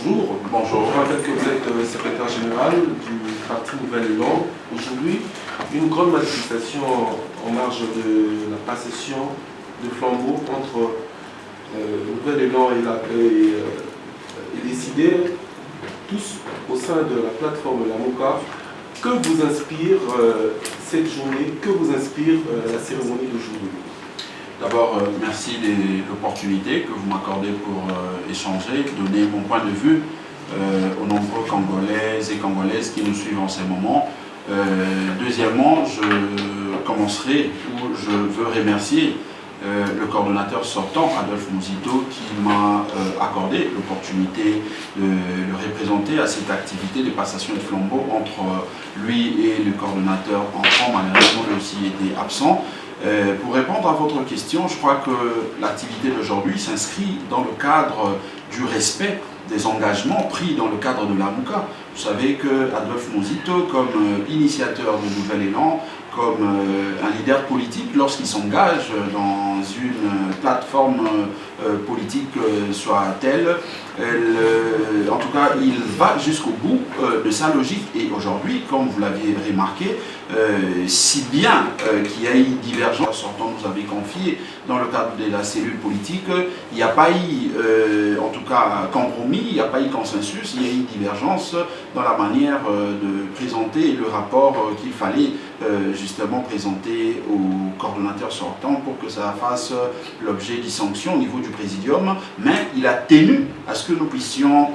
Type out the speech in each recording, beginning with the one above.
bonjour. Bonjour. Je rappelle que vous êtes secrétaire général du parti Nouvel Élan. Aujourd'hui, une grande manifestation en marge de la passation de flambeau entre Nouvel Élan et décidé, tous au sein de la plateforme La Mouka. Que vous inspire cette journée? Que vous inspire la cérémonie d'aujourd'hui? D'abord, merci de l'opportunité que vous m'accordez pour échanger, donner mon point de vue aux nombreux Congolaises et Congolaises qui nous suivent en ces moments. Deuxièmement, je commencerai où je veux remercier le coordonnateur sortant, Adolphe Mouzito, qui m'a accordé l'opportunité de le représenter à cette activité de passation de flambeau entre lui et le coordonnateur entrant. Malheureusement, lui aussi était absent. Pour répondre à votre question, je crois que l'activité d'aujourd'hui s'inscrit dans le cadre du respect des engagements pris dans le cadre de la Mouka. Vous savez que Adolphe Mouzito, comme initiateur de Nouvel Élan, comme un leader politique, lorsqu'il s'engage dans une plateforme politique soit-elle, en tout cas, il va jusqu'au bout de sa logique. Et aujourd'hui, comme vous l'aviez remarqué, si bien qu'il y a eu divergence, sortant nous avait confié dans le cadre de la cellule politique, il n'y a pas eu, en tout cas, compromis, il n'y a pas eu consensus, il y a eu divergence dans la manière de présenter le rapport qu'il fallait justement présenter au coordonnateur sortant pour que ça fasse l'objet de sanctions au niveau du présidium, mais il a tenu à ce que nous puissions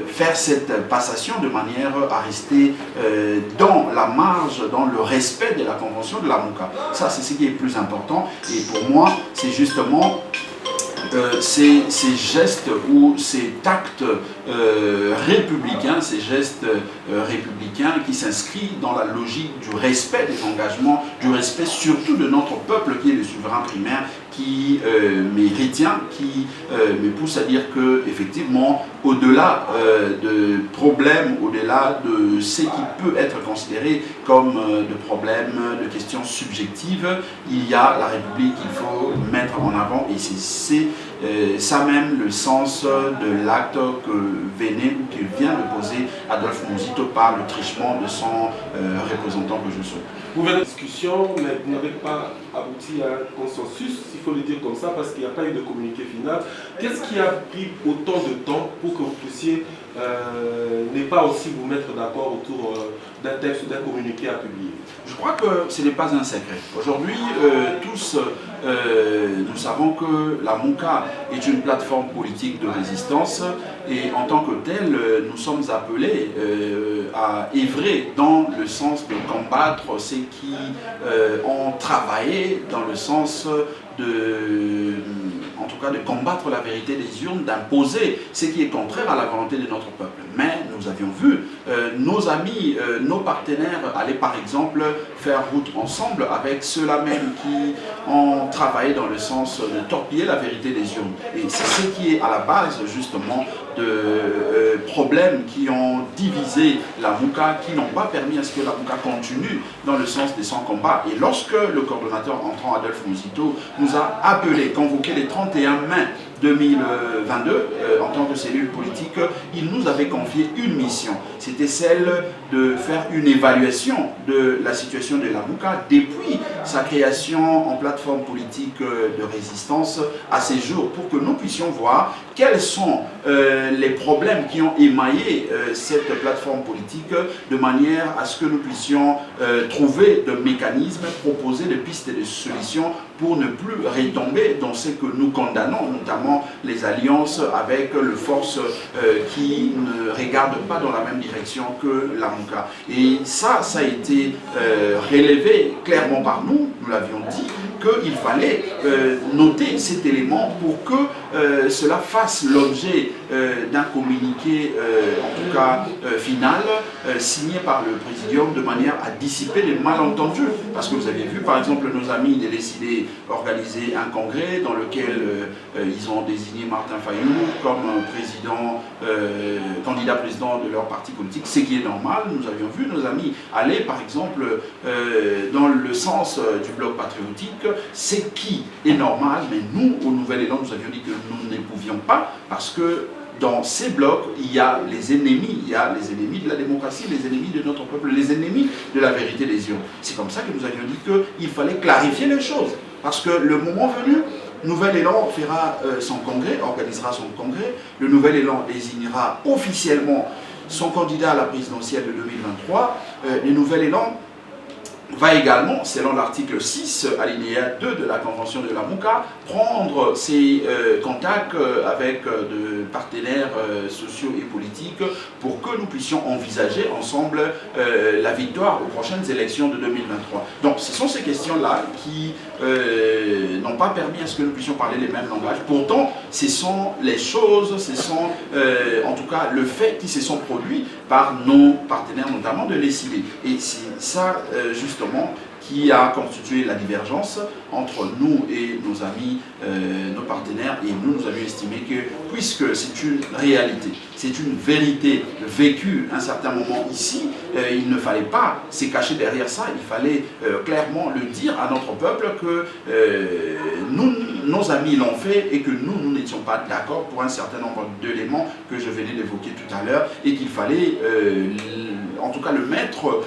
faire cette passation de manière à rester dans la marge, dans le respect de la convention de la Mouka. Ça, c'est ce qui est le plus important. Et pour moi, c'est justement ces gestes ou ces actes républicains, ces gestes républicains qui s'inscrivent dans la logique du respect des engagements, du respect surtout de notre peuple qui est le souverain primaire, qui me retient, qui me pousse à dire que effectivement, au-delà de problèmes, au-delà de ce qui peut être considéré comme de problèmes, de questions subjectives, il y a la République qu'il faut mettre en avant, et c'est ça même le sens de l'acte que venait ou que vient de poser Adolphe Mouzito par le truchement de son représentant que je souhaite. Vous venez de discussion, mais vous n'avez pas abouti à un consensus, il faut le dire comme ça, parce qu'il n'y a pas eu de communiqué final. Qu'est-ce qui a pris autant de temps pour que vous puissiez ne pas aussi vous mettre d'accord autour d'un texte ou d'un communiqué à publier? Je crois que ce n'est pas un secret. Aujourd'hui, tous, nous savons que la Mouka est une plateforme politique de résistance, et en tant que telle, nous sommes appelés à œuvrer dans le sens de combattre ceux qui ont travaillé dans le sens de, en tout cas, de combattre la vérité des urnes, d'imposer ce qui est contraire à la volonté de notre peuple. Mais nous avions vu nos amis, nos partenaires aller par exemple faire route ensemble avec ceux-là même qui ont travaillé dans le sens de torpiller la vérité des urnes. Et c'est ce qui est à la base justement de problèmes qui ont divisé la Mouka, qui n'ont pas permis à ce que la Mouka continue dans le sens de son combat. Et lorsque le coordonnateur entrant, Adolphe Mouzito, nous a appelé, convoqué les 31 mai 2022, en tant que cellule politique, il nous avait confié une mission. C'était celle de faire une évaluation de la situation de la Mouka depuis sa création en plateforme politique de résistance à ces jours, pour que nous puissions voir quels sont les problèmes qui ont émaillé cette plateforme politique, de manière à ce que nous puissions trouver de mécanismes, proposer des pistes et des solutions pour ne plus retomber dans ce que nous condamnons, notamment les alliances avec les forces qui ne regardent pas dans la même direction que la Mouka. Et ça a été relevé clairement par nous, nous l'avions dit, qu'il fallait noter cet élément pour que cela fasse l'objet d'un communiqué, en tout cas final, signé par le Présidium, de manière à dissiper les malentendus. Parce que vous avez vu, par exemple, nos amis ont décidé d'organiser un congrès dans lequel ils ont désigné Martin Fayou comme président, candidat président de leur parti politique, ce qui est normal. Nous avions vu nos amis aller, par exemple, dans le sens du bloc patriotique, ce qui est normal, mais nous, au Nouvel Élan, nous avions dit que nous ne pouvions pas, parce que dans ces blocs, il y a les ennemis de la démocratie, les ennemis de notre peuple, les ennemis de la vérité des urnes. C'est comme ça que nous avions dit qu'il fallait clarifier les choses. Parce que le moment venu, Nouvel Élan fera son congrès, organisera son congrès. Le Nouvel Élan désignera officiellement son candidat à la présidentielle de 2023. Le Nouvel Élan va également, selon l'article 6, alinéa 2 de la Convention de la MOUCA, prendre ses contacts avec de partenaires sociaux et politiques pour que nous puissions envisager ensemble la victoire aux prochaines élections de 2023. Donc ce sont ces questions-là qui n'ont pas permis à ce que nous puissions parler les mêmes langages. Pourtant, ce sont les choses, ce sont en tout cas le fait qui se sont produits par nos partenaires, notamment de l'ECD. Et c'est ça, justement, qui a constitué la divergence entre nous et nos amis, nos partenaires, et nous avions estimé que, puisque c'est une réalité, c'est une vérité vécue à un certain moment ici, il ne fallait pas se cacher derrière ça, il fallait clairement le dire à notre peuple que nos amis l'ont fait et que nous n'étions pas d'accord pour un certain nombre d'éléments que je venais d'évoquer tout à l'heure, et qu'il fallait en tout cas le mettre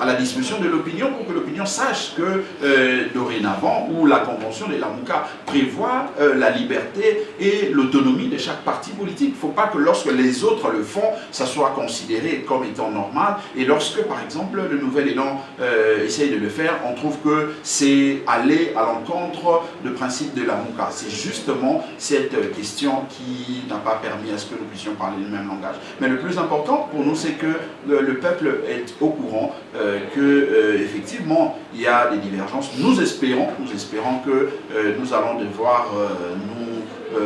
à la discussion de l'opinion pour que l'opinion sache que dorénavant, où la convention de la MOUCA prévoit la liberté et l'autonomie de chaque parti politique. Il ne faut pas que lorsque les autres le font, ça soit considéré comme étant normal, et lorsque par exemple le Nouvel Élan essaye de le faire, on trouve que c'est aller à l'encontre du principe de la MOUCA. C'est justement cette question qui n'a pas permis à ce que nous puissions parler le même langage. Mais le plus important pour nous, c'est que le peuple est au courant effectivement il y a des divergences. Nous espérons que nous allons devoir nous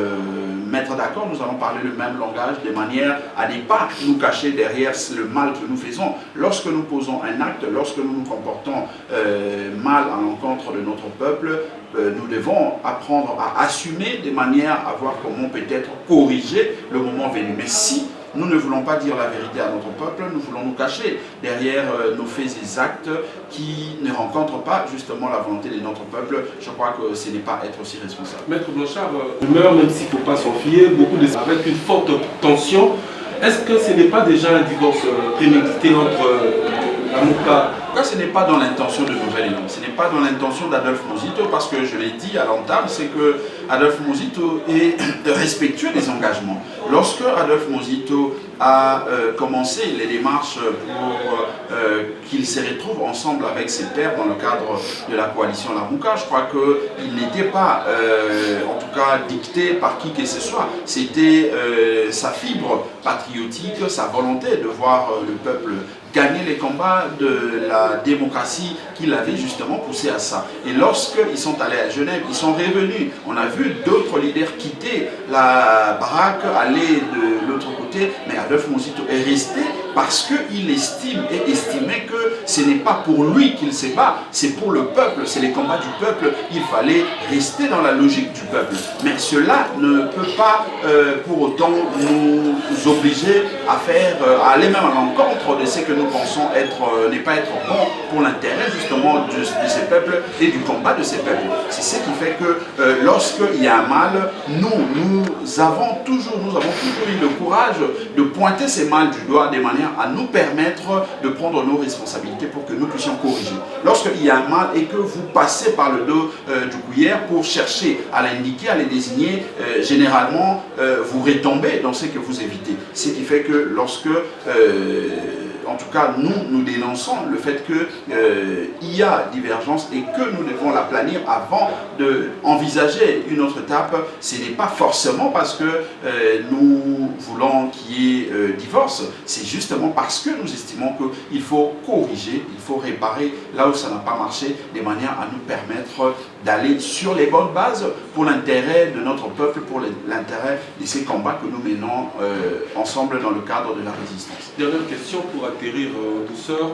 mettre d'accord, nous allons parler le même langage de manière à ne pas nous cacher derrière le mal que nous faisons. Lorsque nous posons un acte, lorsque nous nous comportons mal à l'encontre de notre peuple, nous devons apprendre à assumer de manière à voir comment peut-être corriger le moment venu. Mais si nous ne voulons pas dire la vérité à notre peuple, nous voulons nous cacher derrière nos faits et actes qui ne rencontrent pas justement la volonté de notre peuple. Je crois que ce n'est pas être aussi responsable. Maître Blanchard, rumeur, même s'il ne faut pas s'en fier, avec une forte tension. Est-ce que ce n'est pas déjà un divorce prémédité entre la MOUCA? Ce n'est pas dans l'intention de Nouvel Élan, ce n'est pas dans l'intention d'Adolphe Mozito, parce que je l'ai dit à l'entame, c'est que Adolphe Mozito est respectueux des engagements. Lorsque Adolphe Mozito a commencé les démarches pour qu'il se retrouve ensemble avec ses pairs dans le cadre de la coalition La MOUCA, je crois qu'il n'était pas, en tout cas, dicté par qui que ce soit. C'était sa fibre patriotique, sa volonté de voir le peuple gagner les combats de la démocratie qui l'avait justement poussé à ça. Et lorsqu'ils sont allés à Genève, ils sont revenus. On a vu d'autres leaders quitter la baraque, aller de l'autre côté, mais Adolphe Mozito est resté parce qu'il estime et estimait que ce n'est pas pour lui qu'il se bat, c'est pour le peuple, c'est les combats du peuple. Il fallait rester dans la logique du peuple. Mais cela ne peut pas pour autant nous obliger à faire, à aller même à l'encontre de ce que nous pensons n'est pas être bon pour l'intérêt justement de ces peuples et du combat de ces peuples. C'est ce qui fait que lorsqu'il y a un mal, nous avons toujours eu le courage de pointer ces mal du doigt de manière à nous permettre de prendre nos responsabilités pour que nous puissions corriger. Lorsqu'il y a un mal et que vous passez par le dos du couillère pour chercher à l'indiquer, à les désigner, généralement vous retombez dans ce que vous évitez. Ce qui fait que lorsque en tout cas, nous dénonçons le fait qu'il y a divergence et que nous devons la planir avant d'envisager une autre étape. Ce n'est pas forcément parce que nous voulons qu'il y ait divorce, c'est justement parce que nous estimons qu'il faut corriger, il faut réparer là où ça n'a pas marché, de manière à nous permettre d'aller sur les bonnes bases pour l'intérêt de notre peuple, pour l'intérêt de ces combats que nous menons ensemble dans le cadre de la résistance. Dernière question pour atterrir en douceur.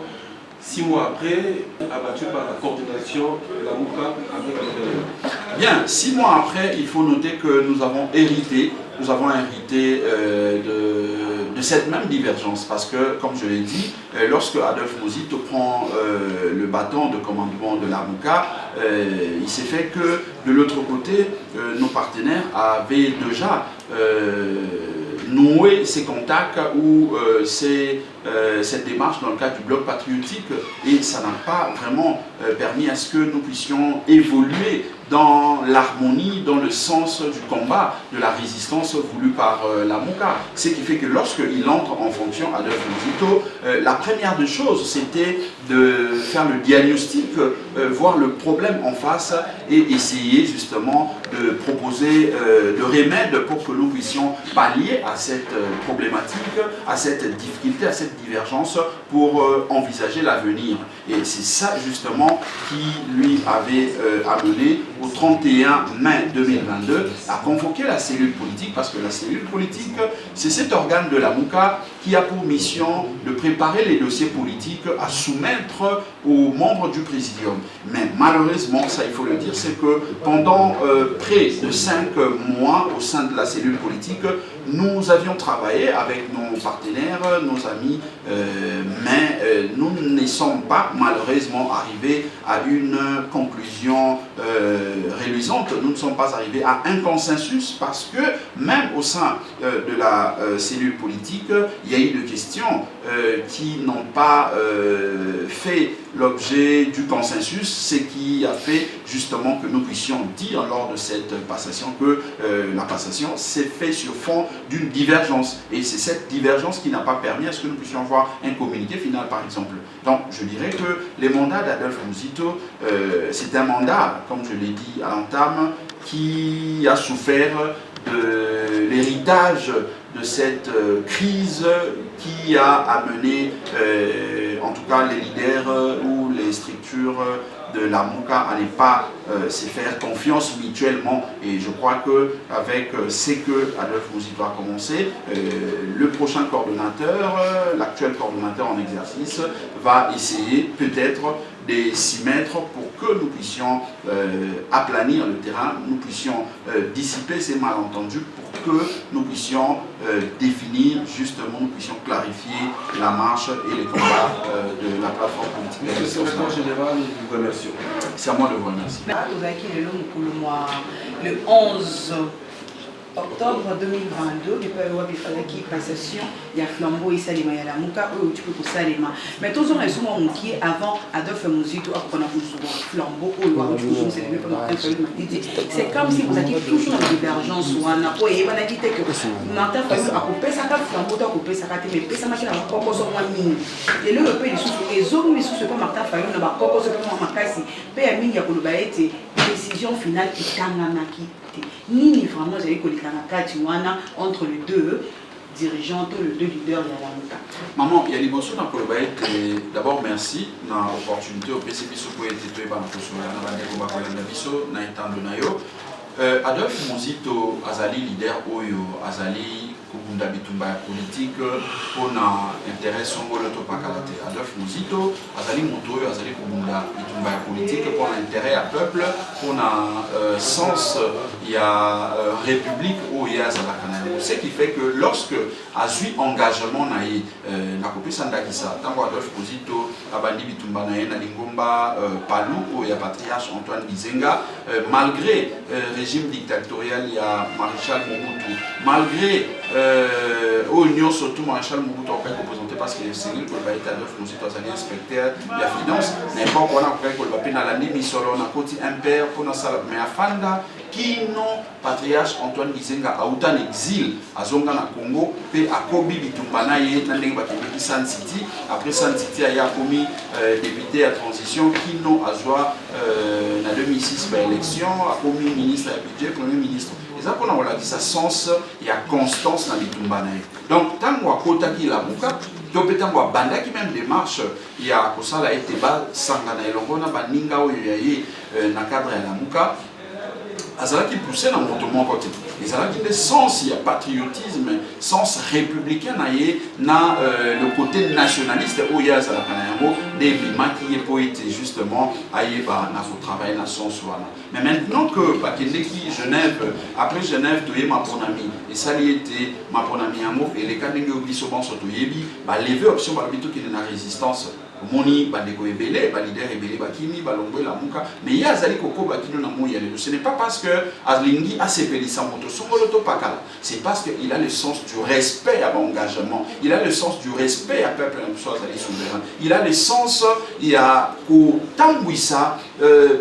6 mois après, abattu par la coordination de la MOUCA avec Bien, 6 mois après, il faut noter que nous avons hérité nous avons hérité de cette même divergence parce que, comme je l'ai dit, lorsque Adolphe Muzito prend le bâton de commandement de la MOCA, il s'est fait que de l'autre côté, nos partenaires avaient déjà noué ces contacts ou cette démarche dans le cadre du bloc patriotique, et ça n'a pas vraiment permis à ce que nous puissions évoluer dans l'harmonie, dans le sens du combat, de la résistance voulue par la MOCA. Ce qui fait que lorsqu'il entre en fonction, Adolphe Muzito, la première des choses, c'était de faire le diagnostic, voir le problème en face et essayer justement de proposer de remèdes pour que nous puissions pallier à cette problématique, à cette difficulté, à cette divergence pour envisager l'avenir. Et c'est ça justement qui lui avait amené au 31 mai 2022 à convoquer la cellule politique, parce que la cellule politique, c'est cet organe de la MOCA qui a pour mission de préparer les dossiers politiques à soumettre aux membres du Présidium. Mais malheureusement, ça il faut le dire, c'est que pendant près de 5 mois au sein de la cellule politique, nous avions travaillé avec nos partenaires, nos amis, mais nous ne sommes pas malheureusement arrivés à une conclusion réluisante. Nous ne sommes pas arrivés à un consensus parce que même au sein de la cellule politique, il y a eu des questions qui n'ont pas fait l'objet du consensus, ce qui a fait justement que nous puissions dire lors de cette passation que la passation s'est faite sur fond d'une divergence. Et c'est cette divergence qui n'a pas permis à ce que nous puissions avoir un communiqué final, par exemple. Donc, je dirais que les mandats d'Adolphe Muzito, c'est un mandat, comme je l'ai dit à l'entame, qui a souffert de l'héritage de cette crise qui a amené, en tout cas, les leaders ou les structures de la MOCA à ne pas se faire confiance mutuellement. Et je crois qu'avec ce que Adolphe Muzito a commencé, le prochain coordonnateur, l'actuel coordonnateur en exercice, va essayer peut-être de s'y mettre pour que nous puissions aplanir le terrain, nous puissions dissiper ces malentendus, pour que nous puissions définir justement, nous puissions clarifier la marche et les combats de la plateforme politique. Monsieur le secrétaire général, nous vous remercions. C'est à moi de vous remercier. Le 11 octobre 2022, il peut y avoir une passation, il y a Flambeau et Salima, il y a la Mouka, tu peux pour Salima. Mais tous on est souvent qui avant Adolphe Muzito, on a souvent Flambeau, c'est comme si vous aviez toujours une divergence ou un apport, et on a dit que Martin Fayou a coupé sa carte, Flambeau a coupé sa carte, mais ça m'a dit qu'on a encore sur moi mine. Et le peu de sous les hommes, sous ce que Martin Fayou n'a pas encore sur moi cassé, paix à mine, il y a une décision finale qui t'anganaki. Ni vraiment j'avais entre les deux dirigeants, les deux leaders de la MOCA. Maman, il y a des bonnes dans le d'abord merci pour l'opportunité au PCP pour être tué par la Adolphe Muzito Azali leader Oyo Azali Kubunda Bitumba politique pour intérêt songolo to pakalate. Adolphe Muzito Azali Montoyo Azali Kubunda Bitumba politique pour l'intérêt à peuple, pour un sens il y a république où il y a Zalakana. Ce qui fait que lorsque Azui engagement naï na kopi sandakisa tango Adolphe Muzito abandi Bitumba naï na lingomba Palou où il y a patriarche Antoine Gizenga malgré régime dictatorial, il y a Maréchal Mobutu. Malgré Union, surtout Maréchal Mobutu a représenté parce qu'il est civil, pour le bail Adolphe Muzito a inspecteur de la finance, n'importe quoi, on a pu la nuit, on a côté impère, pour la salle, mais à Fanda, qui non, patriarche Antoine Gizenga a eu un exil à Zonga na Congo, puis à Kobi Bitumbana, il y a un San City, après San City, il y a commis député à transition, qui non, a joué en 2006 par élection, a commis ministre à budget, premier ministre. Et ça, on a dit ça sens, il y a constance dans les Bitumbana. Donc, tant qu'on a côté la Mouka, donc peut-être qu'on a banda qui même démarche, il y a pour ça la été bas, sangana et l'ongona, baninga ou il y a dans le cadre de la Mouka. Azala qui poussait dans mon côté. Et ça a le sens, il y a patriotisme, sens républicain, le côté nationaliste, où il y a des bimans qui est poète justement, dans travail, dans son soin. Mais maintenant que Genève, après Genève, tu es ma bonne amie, et ça y était ma bonne amie amour, et les cas de l'obligation sont lever option par qui est dans la résistance. Moni bandeko ebele ba leader ebele ba kimi ba longwe la muka mais ya zali koko ba kino na moya le ce n'est pas parce que alingi a sepelisa moto songolo to pakala c'est parce que il a le sens du respect à l'engagement il a le sens du respect à peuple soit zali souverain il a le sens il y a ko tambwisa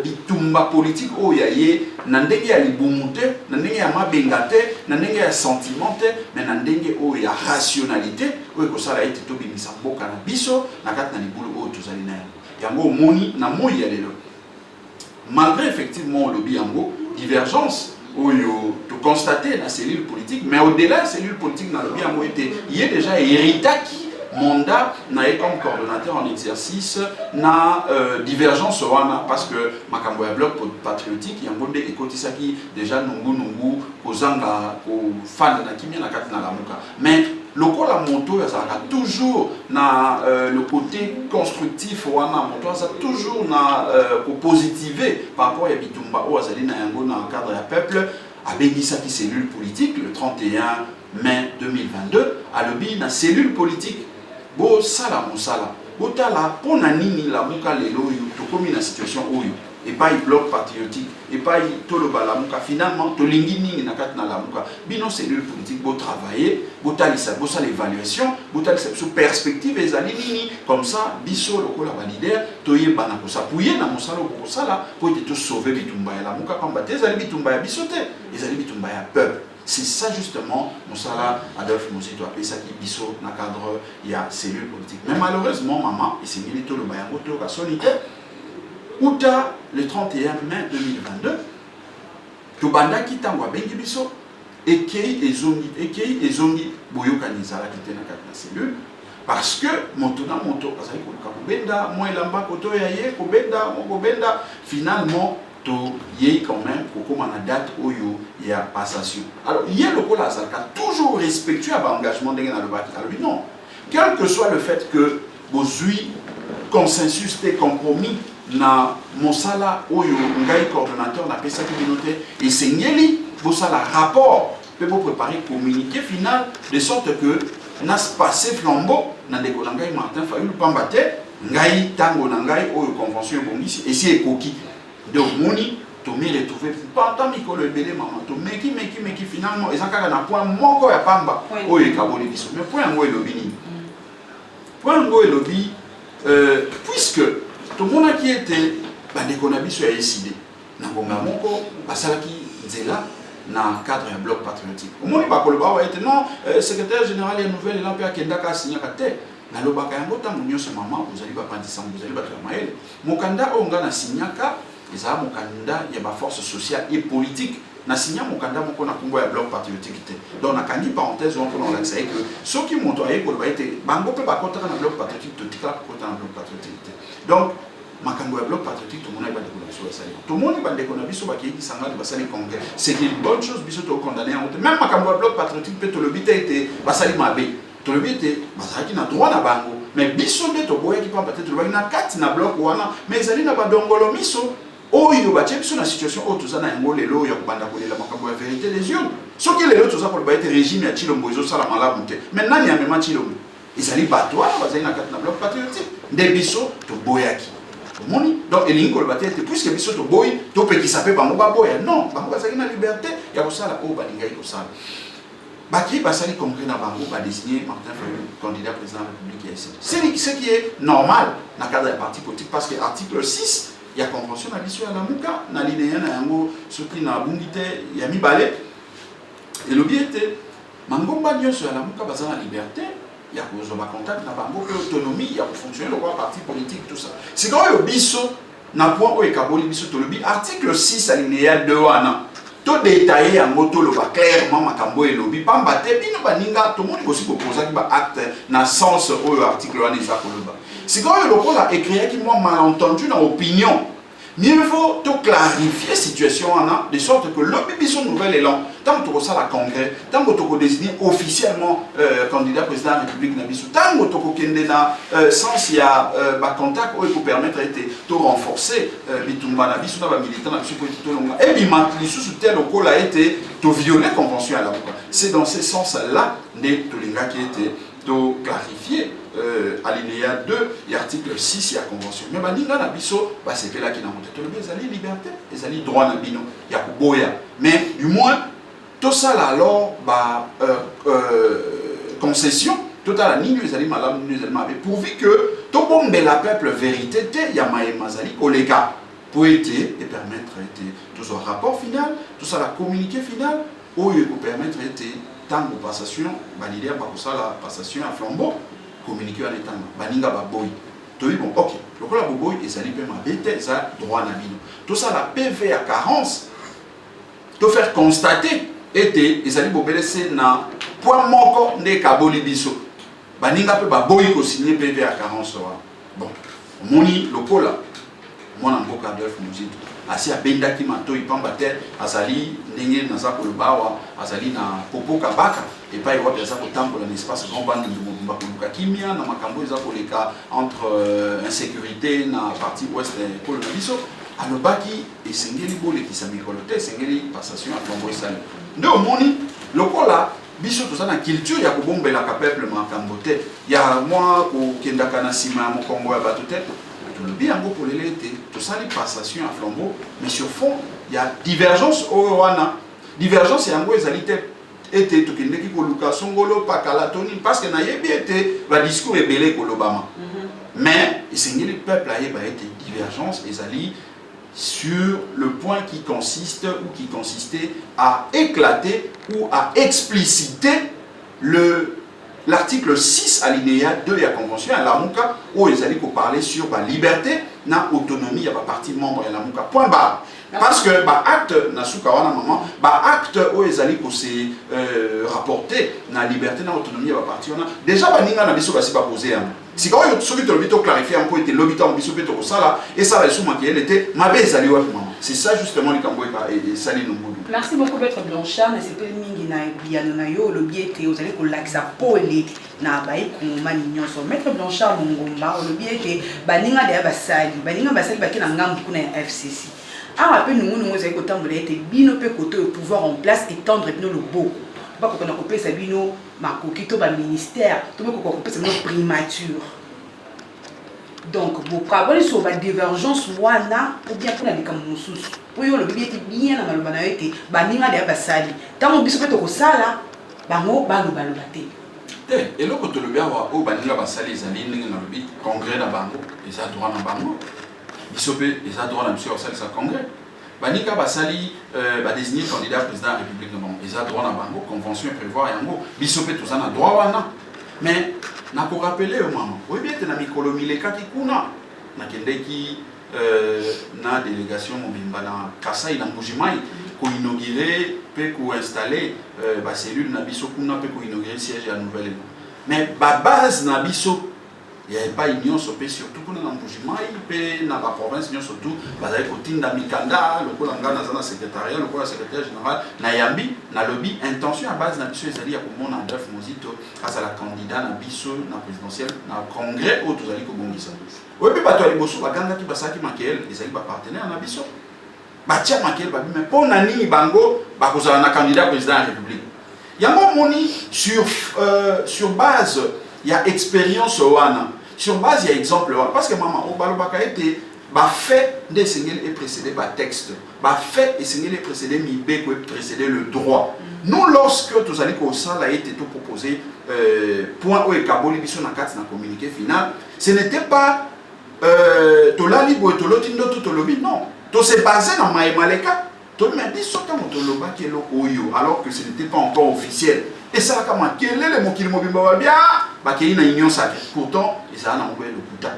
bitumba politique o yaye na ndenge ya libumute na ndenge ya mabengate na ndenge ya sentimenté mais na ndenge o ya rationalité o ko sala ite to bimisa boka na biso na kati na libulu o tozali na yango moni na moyi ya lelo malgré effectivement le biango divergence oyo to constater na cellule politique mais au-delà de cellule politique na le biango était il est déjà héritaki mandat na comme coordonnateur en exercice na divergence wana parce que makambo ya bloc patriotique yango nde ekotisaki déjà nungu kozanga ko fan na kimia na kati na lamuka mais lokola moto azalaka toujours na le côté constructif wana moto aza toujours na positiver par rapport à bitumba o azali na yango na cadre ya peuple abengisaki cellule politique le 31 mai 2022 alobi na cellule politique bo sala mosala botala pona nini la muka lelo yo tokomi na situation oyo et pas il bloc patriotique et pas toloba la muka finalement tolingi nini na kati na la muka bino cellule politique bo travailler botalisa bosa l'évaluation botalisa sous perspective ezali nini comme ça biso lokola ba leader toyeba na ko s'appuyer na mosala ko sala pour te sauver bitumba ya la muka pamba te ezali bitumba ya bisote ezali bitumba ya peuple. C'est ça justement, Moussala Adolphe Moussito a appelé ça qui biso dans le cadre il y a cellule politique. Mais malheureusement, maman, et c'est milito le bayango to ka sonité, outa le 31 mai 2022, to banda ki tangwa bengi biso, ekei ezongi boyoka nizala ki te na kati na cellule, parce que moto azali ko benda, moi lamba koto ya ye ko benda, finalement il y a quand même pour la date où il y a passation. Alors, il y a le Kola Azalka toujours respectueux à l'engagement de le bac. Alors, non. Quel que soit le fait que vous ayez consensus et compromis na Monsala ou Ngai coordonnateur na PSA communauté et c'est Nieli, vous avez un rapport pour vous préparer communiqué final de sorte que n'a passé flambeau dans des Ngai Martin Fayou Pambate Ngai Tango Ngai ou convention Bongisi et c'est Koki. Donc, moni, tu m'y retrouvé pas tant que le bébé maman, tu meki finalement, et ça quand on a point mon ya pamba, oh il kaboli biso, mais point ngo elobini, point ngo elobi, puisque tout le monde qui était, bah des konabiso a décidé, na bonga moko, basalaki zela na cadre un bloc patriotique. Au moins pas koloba wa été non, secrétaire général et nouvelle il a pu akenda ka signer kate. Na lobaka yango ta munyo ce maman, vous allez pas prendre ça, vous allez pas travailler. Mokanda onga na signaka et ça mon candidat il y a ma force sociale et politique na signé mon candidat mon combo ya bloc patriotique donc na kandi parenthèse on peut l'accès que ceux qui m'ont envoyé pour le été bango peut pas contre na bloc patriotique tout là contre na bloc patriotique donc ma combo ya bloc patriotique tout le monde va découvrir sur ça tout le monde va découvrir biso ba ki sanga ba sali congrès c'est une bonne chose biso to condamner en même ma combo ya bloc patriotique peut to le bité était ba sali mabe to le bité ba sali na droit na bango mais biso de to boya ki pa peut-être le na kati na bloc wana mais ali na ba dongolo miso oyo batie biso na situation oyo toza na yango lelo ya kobanda kolela makambo ya vérité des yeux soki lelo toza koloba ete régime ya Chilombo ezosala malamu te mais nani amema Chilombo ezali bato wana bazali na kati na bloc patriotique nde biso toboyaki omoni donc elingi koloba te ete puisque biso toboyi topekisa mpe bango baboya non bango bazali na liberté ya kosala oyo balingaki kosala baki basali congrès na bango badésigné Martin Fayulu candidat président de la République ya ce qui est normal na cadre ya parti politique parce que article 6 il y a convention na biso ya lamuka na linéa na yango soki na bungite ya mibale et le biete mangomba nyonso ya lamuka baza na liberté ya kozwa contact na bango pe autonomie ya fonctionner le roi parti politique tout ça c'est quand le biso na point o ekaboli biso to le bi article 6 alinéa 2 wana to détailler yango to loba clairement makambo elobi pamba te bino baninga to moni aussi proposer ba acte na sens o article wana eza koloba c'est quand le lokola écrit qui moi malentendu dans opinion mieux vaut te clarifier la situation de sorte que le biso nouvel élan, tant que tu as la congrès, tant que tu as désigné officiellement candidat président de la République, tant que tu as sens il y a contact qui peut permettre de renforcer bitumba na biso na militant na biso pour longa et bi matli sous tel local a été de violer convention à la c'est dans ce sens là né to linga qui était de clarifier alinéa 2 et article 6 il y a convention mais baninga na biso ba c'est là qui na monté to le ezali liberté ezali droit na bino ya kuboya mais du moins tout ça là alors ba concession tout à la ligne nous allons malade nous allons pourvu que tout bon mais la peuple vérité il y a mazali kolega pour aider et permettre tout ce rapport final tout ça la communiqué final où il peut permettre tant de passation valider par ça la passation à flambeau communiquer en étant baninga baboy tout bon ok le quoi la boboy et ça lui permet bête ça droit na bino tout ça la PV à carence te faire constater était et ça lui bobelese na point moko ne kaboli biso baninga pe baboy ko signer PV à carence bon moni lokola mwana mboka Adolphe Muzito asi abenda ki mato ipamba te azali ndenge naza kolobawa azali na popo kabaka et pas iwa pesa ko tambola na espace grand bande de mobimba koluka kimia na makambo eza koleka entre insécurité na partie ouest polo na biso alobaki esengeli bolekisa mikolo te esengeli passation ya flambeau esali nde omoni lokola biso toza na culture ya kobombelaka peuple makambo te ya mwa kokendaka na nsima ya mokongo ya bato te tolobi yango polele ete tosali passation ya flambeau mais sur fond il y a divergence oyo wana divergence yango ezali te ete tokendeki koluka songolo pakala toni parce que nayebi ete badiscours ebele kolobama mais esengeli peuple ayeba ete divergence ezali sur le point qui consiste ou qui consistait à éclater ou à expliciter l'article 6 alinéa 2 de la convention à la Mouka où ils allaient parler sur la liberté na autonomie à la partie membre de la Mouka point barre parce que acte na soukawana maman acte où ils allaient se rapporter na liberté na autonomie à la partie on a déjà baninga na biso basi pas posé si quand on souhaite le bito clarifier un peu était l'habitant biso beto ça là et ça va sous maquiller était ma belle allait maman c'est ça justement les cambois et ça les nous. Merci beaucoup Maître Blanchard na c'est pas mingi na biano na yo le biete vous allez ko laxa poli na baï ko mani nyonso Maître Blanchard mongomba le biete baninga de basali baki na ngambu kuna FCC a rappel nous allez ko tambola ete bino pe côté au pouvoir en place étendre bino le beau pas ko na ko pesa bino makoki to ba ministère to ko ko pesa bino primature. Donc, vous pouvez sur la divergence wana ou bien pour la décamoussous. Pour le bébé était bien à malobanaïté, banima de abasali. Tant on bisou peut sala, bango balo balobate. Et là, quand le bien au banima basali, les alignes dans le but, congrès dans bango, les adroits dans bango. Bisopé, les adroits dans monsieur Orsal, ça congrès. Banika basali, désigné candidat président de la République de Bango. Les adroits dans bango, convention prévoit yango. Bisopé, tout ça n'a droit wana. Mais, na ko rappeler au maman oui bien te na mikolo mileka ki kuna na kendeki na délégation mobimba na Kasai na Mbujimai ko inaugurer pe ko installer ba cellule na biso kuna pe ko inaugurer siège à nouvelle mais ba base na biso il y a pas union sopé surtout kuna na Mbujimai pe na ba province union surtout bazali ko tinda mikanda lokola ngana za na secrétariat lokola secrétaire général na yambi na lobby intention à base na biso ezali ya komona Adolphe Muzito face à la candidat na biso na présidentielle na congrès au tozali ko bongisa oui pe bato ali boso baganga ki basaki makel ezali ba partenaire na biso batia makel ba mais pour na nini bango ba kozala na candidat président de la République yango moni sur base il y a expérience wana sur base il y a exemple parce que maman au balobaka été ba fait des singles et précédé ba texte ba fait et singles et précédé mi be ko précédé le droit nous lorsque tous allez ko ça a été tout proposé point o ekaboli biso na carte na communiqué final ce n'était pas to la libo to lotindo to lobi non to se basé dans maïmaleka to me dit sota mo to loba kelo oyo alors que ce n'était pas encore officiel. Et ça, comment quel est le mot qui m'a bien, bah qui est une union sacrée. Pourtant, ils ont envoyé le boutin.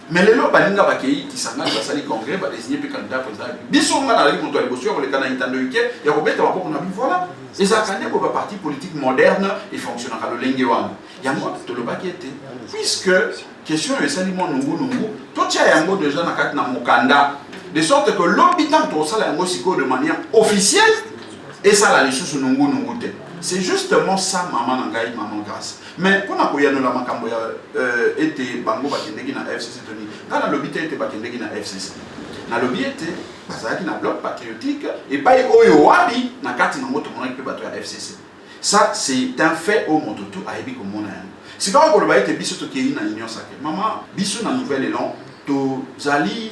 Mais les lois, balinga bakei qui s'engagent dans le congrès, bah désigner le candidat président. Bisonga na la ligue contre les bossures, les canadiens de UK, il y a Robert Wapok na voilà. Et ça, quand même, parti politique moderne et fonctionnera le lingue wan. yango tolobaki ete puisque question esali mwa nungu totia yango déjà na kati na mokanda de sorte que l'habitant tosala yango sikoyo de manière officielle esala lisusu nungu te. C'est justement ça maman nangai maman grâce. Mais pour na koyanola makambo ya ete bango bakendeki na FCC toni kana lobby ete bakendeki na FCC na lobby ete bazalaki na bloc patriotique et pas oyo wabi na kati na moto monaki pe bato ya FCC. Ça c'est un fait au monde tout a ebi komona yango. Si quand on va être biso to kei na union sacrée maman biso na nouvel élan to zali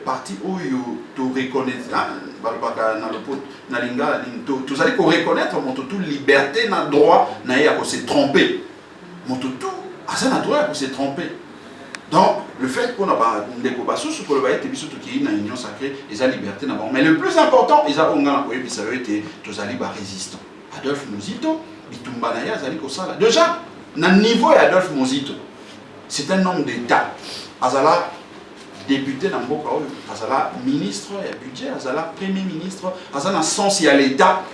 parti oyo to reconnaître balobaka na lopoto na linga to zali ko reconnaître moto tout liberté na droit na ya ko se tromper moto tout asa na droit ko se tromper. Donc le fait qu'on a pas ndeko basusu ko ba être biso to kei na union sacrée eza liberté na bon mais le plus important eza onga na ko yebisa yo ete to zali ba résistant. Adolphe Muzito bitumba na ya zali ko sala déjà na niveau ya Adolphe Muzito c'est un homme d'état azala député dans mboka oyo azala ministre ya budget azala premier ministre azala sens ya l'état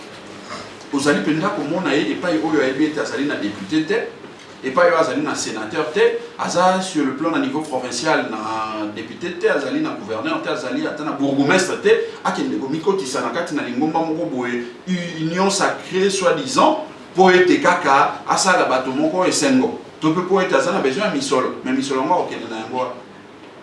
ozali penda komona ye epai oyo ayebi ete azali na député te epai oyo azali na sénateur te aza sur le plan na niveau provincial na député te azali na gouverneur te azali ata na bourgmestre te akende komikotisa na kati na lingomba moko boye union sacrée soi-disant po ete kaka asala bato moko esengo to pe po ete azala besoin ya misolo mais misolo ngo okende na yango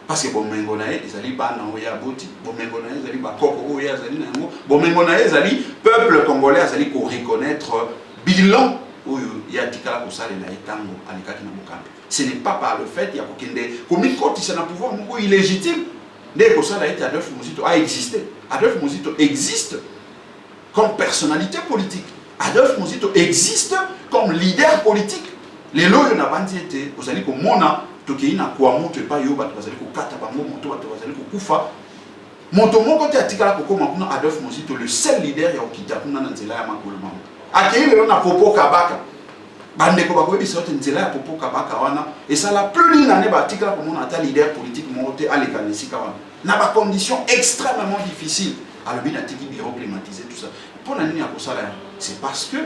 parce que bomengo na ye ezali bana oyo aboti bomengo na ye ezali bakoko oyo azali na yango bomengo na ye ezali peuple congolais azali ko reconnaître bilan oyo ya tikala kosalela etango alekaki na mokambi. Ce n'est pas par le fait ya kokende komikotisa na pouvoir moko illégitime nde kosala ete Adolphe Muzito a existé. Adolphe Muzito existe comme personnalité politique. Adolphe Muzito existe comme leader politique. Lelo oyo na bandi ete ozali komona tokei na kwa moto epa yo bato bazali kokata bango moto bato bazali kokufa moto moko te atikala kokoma kuna Adolphe Muzito le seul leader ya okita kuna na nzela ya makolo mamo akei lelo na popo kabaka bandeko bakoyebisa yote nzela ya popo kabaka wana esala plus d'une année batikala komona ata leader politique moko te aleka na esika wana na bacondition extrêmement difficile alobi na tiki bureau climatisé tout ça mpona nini akosala yango c'est parce que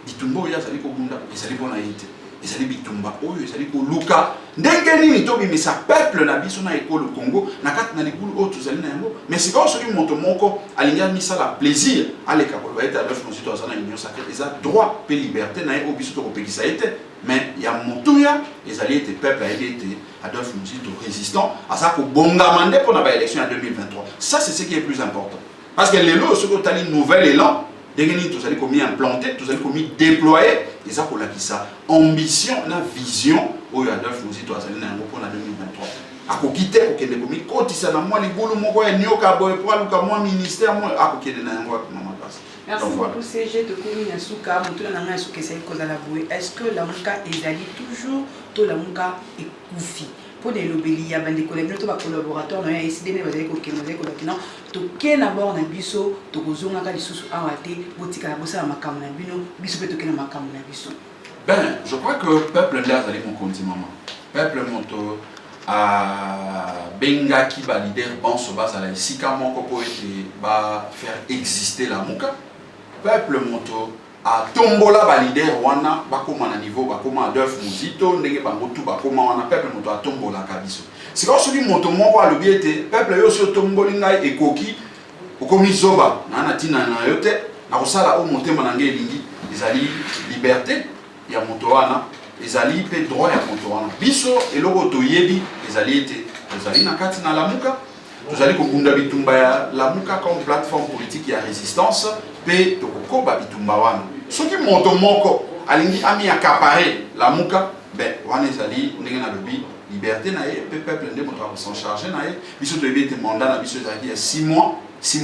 bitumba oyo azali kobunda ezali mpona ye te ezali bitumba oyo ezali koluka ndenge nini tobimisa peuple na biso na ekolo Congo na kati na likulu oyo tozali na yango mais sikoyo soki moto moko alingi misala plaisir aleka koloba ete Adolphe Muzito aza na union sacrée eza droit pe liberté na ye oyo biso tokopekisa ye te mais ya motuya ezali ete peuple ayebi ete Adolphe Muzito résistant aza kobongama nde mpona baélection ya 2023. Ça c'est ce qui est plus important parce que lelo soki otali nouvel élan ndenge nini tozali komi implanté tozali komi déployé eza kolakisa ambition na vision oyo Adolphe Muzito azali na yango mpona 2023 akoki te kokende komi kotisa na mwa libulu moko ya nioka boye po aluka mwa ministère mo akokende na yango mama grâce. Merci beaucoup CG de Komi Nasuka moto na nga suka ezali kozala boye est-ce que la muka ezali toujours to la muka ekufi pour des lobeli ya bande collaborateur ba collaborateur na ya SDN bazali kokende bazali kolakina to ke na bord na biso to kozonga ka lisusu awate botika bosa makambo na bino biso pe to ke na makambo na biso. Ben je crois que peuple là azali mokonzi mama peuple moto a bengaki ba leader banso bazala esika moko po ete ba faire exister la muka peuple moto a tombola ba leader wana bakoma na niveau bakoma Adolphe Muzito ndenge bango tu bakoma wana peuple moto a tombola kabiso sikoyo soki moto moko alobi ete peuple yo so tomboli ngai ekoki okomi zoba na tina na yo te na kosala o motema na ngai elingi ezali liberté ya moto wana ezali pe droit ya moto wana biso eloko toyebi ezali ete ezali na kati na lamuka tozali kokunda bitumba ya lamuka comme plateforme politique ya résistance pe tokokoba bitumba wana soki moto moko alingi ami accaparer lamuka ben wana ezali ndenge na lobi liberté na ye pe peuple nde moto s'en charger na ye biso toyebi ete mandat na biso ezali ya 6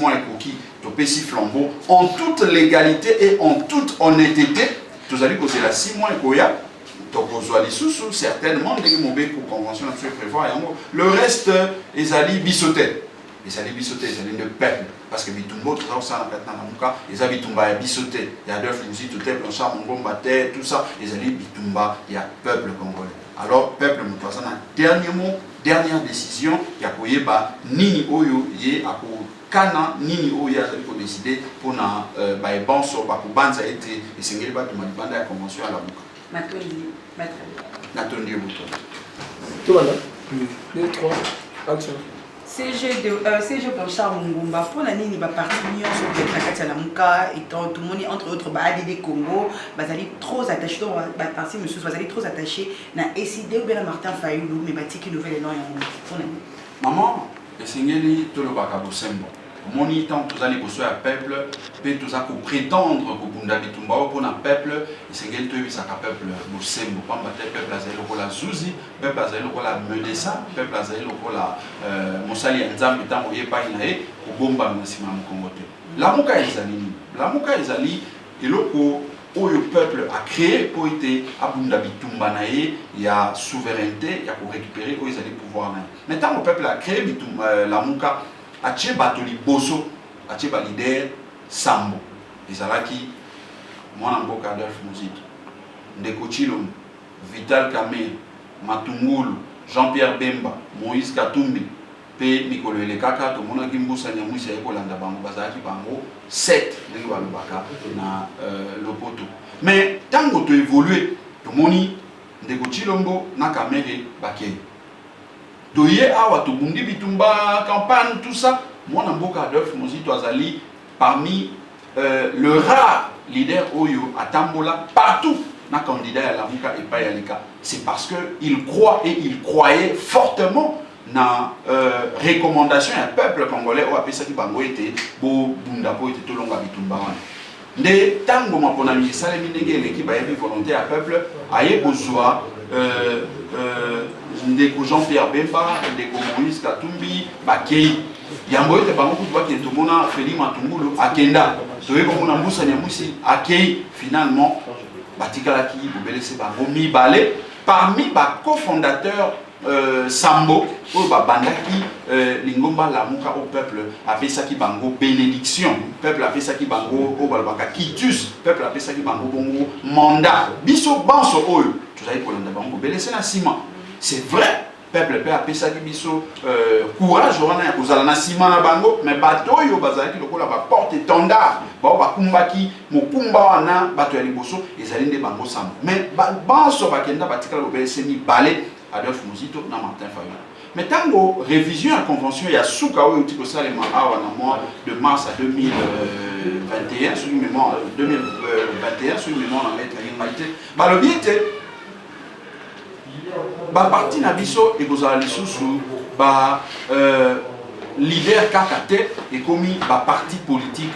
mois ekoki topesi flambeau en toute légalité et en toute honnêteté tozali kozela 6 mois ekoya tokozwa lisusu certainement ndenge mobeko convention na biso prévoir yango le reste ezali bisote ezali nde peuple parce que bitumba toza kosala na kati na lamuka eza bitumba ya bisote ya Adolphe Muzito te Blanchard Mongomba te tout ça ezali bitumba ya peuple congolais. Alors peuple moto aza na dernier mot dernière décision ya koyeba nini oyo ye akokana nini oyo azali kodécider mpona baebanso bakobanza ete esengeli bato malibanda ya convention ya lamuka. Natondi Bouton. Tout voilà. 2, 3, action. CG Blanchard Mungumba, pour l'année, il va partir sur la Katia Lamuka, étant tout le monde, entre autres, ADD Congo, basali trop attaché, donc, parce que monsieur, basali trop attaché, n'a décidé ou bien Martin Fayoulou, mais bâti qui nouvelle nom pour l'année. Maman, et Singeli, tout le Bakabo Sembo. Moni tant tous allez pour un peuple, puis tous à prétendre que Bunda Bitumba pour un peuple, et Singeli tout ça peuple Bosembo, pas battre peuple azali pour la Zuzi, peuple azali pour la Medessa, peuple azali pour la Mosali Nzambi tant moye pas inae, pour bomba nasima Mkongote. La muka ezali, et loko où le peuple a créé pour être à Bunda Bitumba nae, il y a souveraineté, il y a pour récupérer où ils allaient pouvoir nae. Maintenant le peuple a créé la muka. Ache batoli boso, ache ba leader Sambo. Ezalaki mwana mboka Adolphe Muzito, Ndeko Chilombo, Vital Kamerhe, Matungulu, Jean-Pierre Bemba, Moïse Katumbi, pe Mikolo Elekaka, to mona kimbusa nyamwisi ya kolanda bango bazalaki bango 7 ndenge balobaka na Lopoto. Mais tango to évoluer, to moni Ndeko Chilombo na Kamerhe bakei. Toye awa to bundi bitumba campagne tout ça moi namboka Adolphe Muzito azali parmi le rare leader oyo atambola partout na candidat à la muka et pas yalika. C'est parce que il croit et il croyait fortement na recommandation un peuple congolais au apesa ki bango était bo bunda po était to longa bitumba wana. Nde tango mapona mi salemi ndenge l'équipe a eu volonté à peuple aye kozwa Ndeko Jean-Pierre Bemba, Ndeko Moïse Katumbi, Bakei. Yambo yote bango kutu baki tomona Feli Matungulu akenda. Toye komona Mbusa Nyamwisi akei finalement batikalaki bobelese bango mibale parmi ba cofondateurs Sambo oyo babandaki lingomba lamuka au peuple apesaki bango bénédiction, peuple apesaki bango oyo balobaka kitus, peuple apesaki bango bongo mandat. Biso banso oyo tozali kolanda bango belese na sima. C'est vrai, peuple peut appeler ça biso courage wana ya kozala na sima na bango, mais bato yo bazalaki lokola ba porte étendard, ba bakumbaki mokumba wana bato ya liboso ezali nde bango Sambo. Mais banso bakenda batikala obelese ni balé Adolphe Muzito na Martin Fayoulou. Mais tango révision à convention ya suka oyo tiko salema awa na mois de mars à 2021 sur mémoire 2021 sur mémoire na lettre Ingalité. Ba le bien ba parti na biso et kozala lisusu ba leader kakate et komi ba parti politique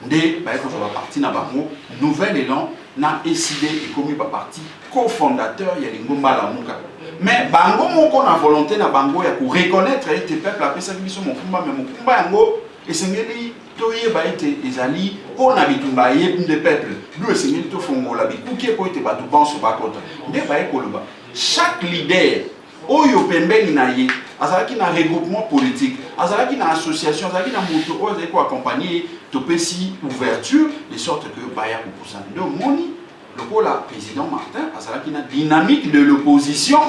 nde ba kozala parti na bango nouvel élan na décidé et komi ba parti cofondateur ya lingomba la muka. Mais bango moko na volonté na bango ya ko reconnaître ete peuple apesa biso mokumba mais mokumba yango esengeli toyeba ete ezali pona bitumba yebi de peuple lui esengeli to fongola bikuki ko ete bato banso bakota nde ba ekoloba chaque leader oyo pembeni na ye azalaki na regroupement politique azalaki na association azalaki na moto oyo azalaki ko accompagner topesi ouverture de sorte que baya ko kusana donc moni lokola président Martin azalaki na dynamique de l'opposition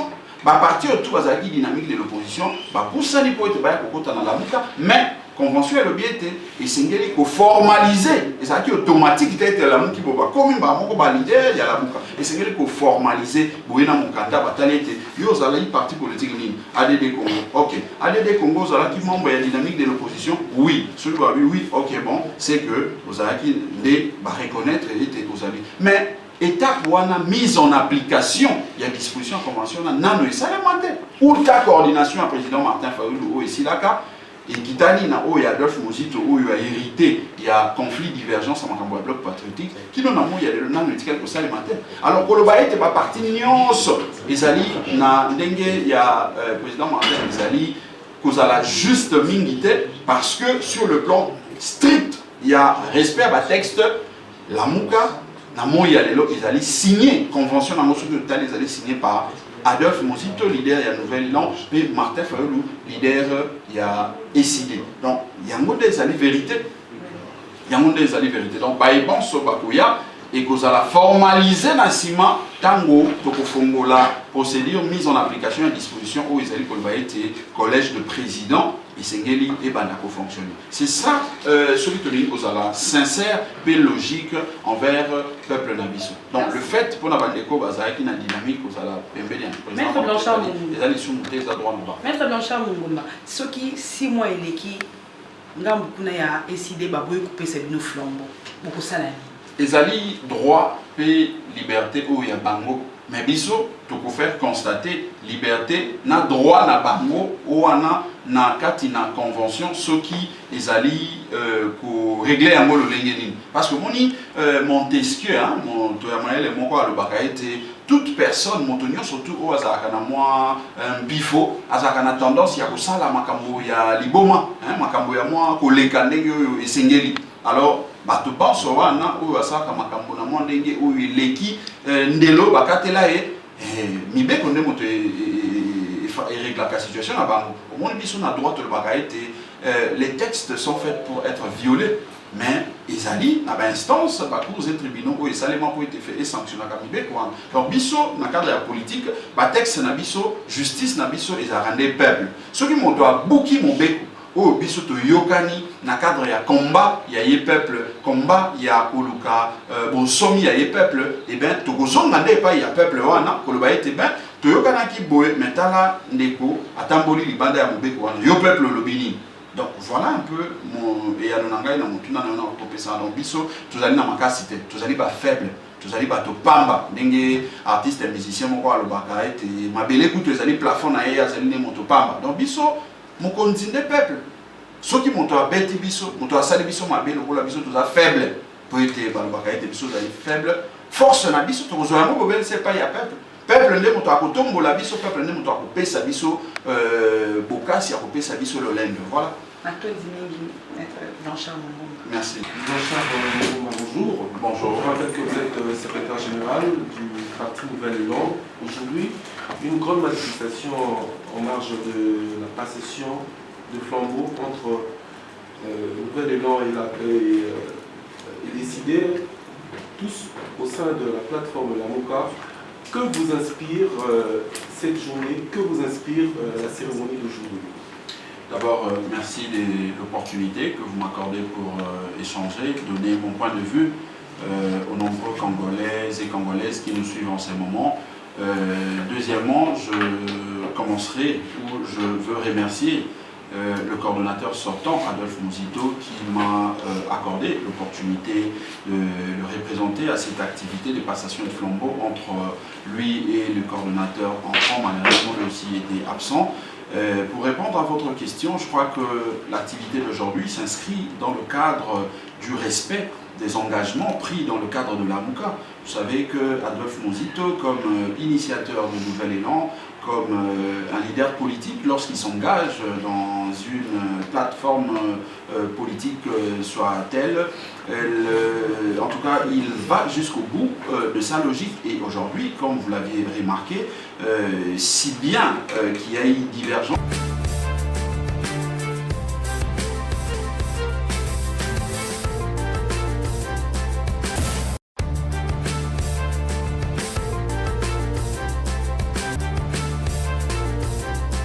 ba parti autour azalaki dynamique de l'opposition ba kusani po ete baya ko kota na la muka mais convention et le biété et singeli ko formaliser et ça qui automatique était la muki boba comme ba moko ba leader ya la muka et singeli ko formaliser boyena mukanda batalete yo zala parti politique ni ADD Congo. OK, ADD Congo zala qui membre ya dynamique de l'opposition. Oui, celui va oui, OK bon, c'est que vous allez qui de ba reconnaître était aux amis. Mais étape wana mise en application, il y a disposition conventionnelle nano et ça ou ta coordination à président Martin Fayoulou et Silaka et Kitani na o ya Adolphe Muzito o a hérité il y a conflit divergence en makambo ya bloc patriotique qui non amour il y a le nano quelque chose alimentaire alors koloba était pas parti nyonso ezali na ndenge ya président Martin ezali kozala juste mingité parce que sur le plan strict il y a respect à texte la muka na moya lelo ezali signé convention na mosuku total ezali signé par Adolphe Muzito leader ya Nouvel Élan et Martin Fayoulou leader ya ECD. Donc yango ezali vérité donc baïban so bakoya et kozala formaliser na sima tango tokofongola procédure mise en application à disposition où ezali kolba été collège de président Isengeli et Bandako fonctionner. C'est ça, celui qui est sincère et logique envers le peuple Nabiso. Donc le fait pour Nabandeko Bazaki na dynamique aux ala pembeni Maître Blanchard les ali sous monter ça droit là. Maître Blanchard Mungomba, ce qui 6 mois il est qui ngambu kuna ya décidé ba boy couper c'est nos flambeaux. Beaucoup ça là. Les ali droit paix liberté où il y a bango mais biso tu peux faire constater liberté na droit na bango ou na kati na convention ce qui les ali pour régler un mot le lengeni parce que moni Montesquieu hein mon toyamanele mon quoi le bakaite toute personne montonio surtout au azaka na moi bifo azaka na tendance ya kosala makambo ya liboma hein makambo ya moi koleka ndenge oyo esengeli alors bato banso wana oyo asaka makambo na moi ndenge oyo eleki ndelo bakatela mibeko nde moto règle la situation à bango au moins biso na droit de bakaite les textes sont faits pour être violés mais ils allient à l'instance par cours et tribunaux où ils allaient pour être fait et sanctionné comme mibeko donc biso na cadre de la politique ba texte na biso justice na biso ils a rendu peuple ceux qui m'ont doit bouki mon beko oh biso to yokani na cadre ya combat ya ye peuple combat ya koluka bon somi ya ye peuple et ben to kozonga nde pa ya peuple wana koloba ete ben to yokana ki boye metala ndeko atamboli libanda ya mobeko wana yo peuple lobini donc voilà un peu mon et anonanga na mutuna na kopé ça donc biso tozali na makasite tozali ba faible tozali ba to pamba ndenge artiste et musicien moko alobaka ete mabele kutu ezali plafond na ye azali ne moto pamba donc biso mokonzi nde peuple soki moto abeti biso moto asali biso mabe lokola biso toza faible po ete balobaka ete biso ezali faible force na biso tokozwa yango kobele se pa ya peuple nde moto akotombola biso peuple nde moto akopesa biso bokasi akopesa biso lolenge voilà. Merci. Blanchard Mungomba, bonjour. Bonjour. Je rappelle que vous êtes secrétaire général du parti Nouvel Élan. Aujourd'hui, une grande manifestation en marge de la passation de flambeau entre Nouvel Élan et décidé tous au sein de la plateforme La Moka. Que vous inspire cette journée? Que vous inspire la cérémonie d'aujourd'hui? D'abord, merci de l'opportunité que vous m'accordez pour échanger, donner mon point de vue aux nombreux Congolaises et Congolaises qui nous suivent en ces moments. Deuxièmement, je commencerai où je veux remercier le coordonnateur sortant, Adolphe Mouzito, qui m'a accordé l'opportunité de le représenter à cette activité de passation de flambeau entre lui et le coordonnateur enfant. Malheureusement, lui aussi était absent. Pour répondre à votre question, je crois que l'activité d'aujourd'hui s'inscrit dans le cadre du respect des engagements pris dans le cadre de la MOUCA. Vous savez que Adolphe Mouzito, comme initiateur de Nouvel Élan, comme un leader politique, lorsqu'il s'engage dans une plateforme politique soit-elle, en tout cas, il va jusqu'au bout de sa logique. Et aujourd'hui, comme vous l'aviez remarqué, si bien qu'il y a eu divergence.